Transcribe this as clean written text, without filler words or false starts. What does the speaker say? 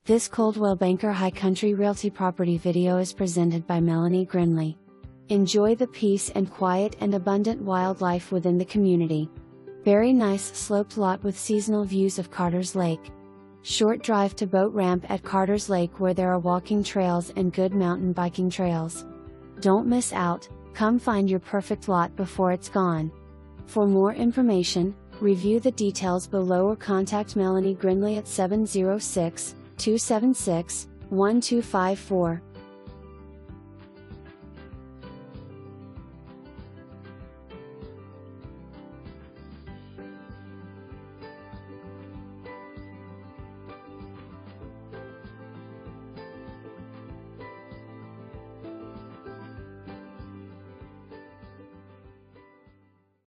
This Coldwell Banker High Country Realty property video is presented by Melani Grindley. Enjoy the peace and quiet and abundant wildlife within the community. Very nice sloped lot with seasonal views of Carter's Lake. Short drive to boat ramp at Carter's Lake where there are walking trails and good mountain biking trails. Don't miss out, come find your perfect lot before it's gone. For more information, review the details below or contact Melani Grindley at 706-276-1254.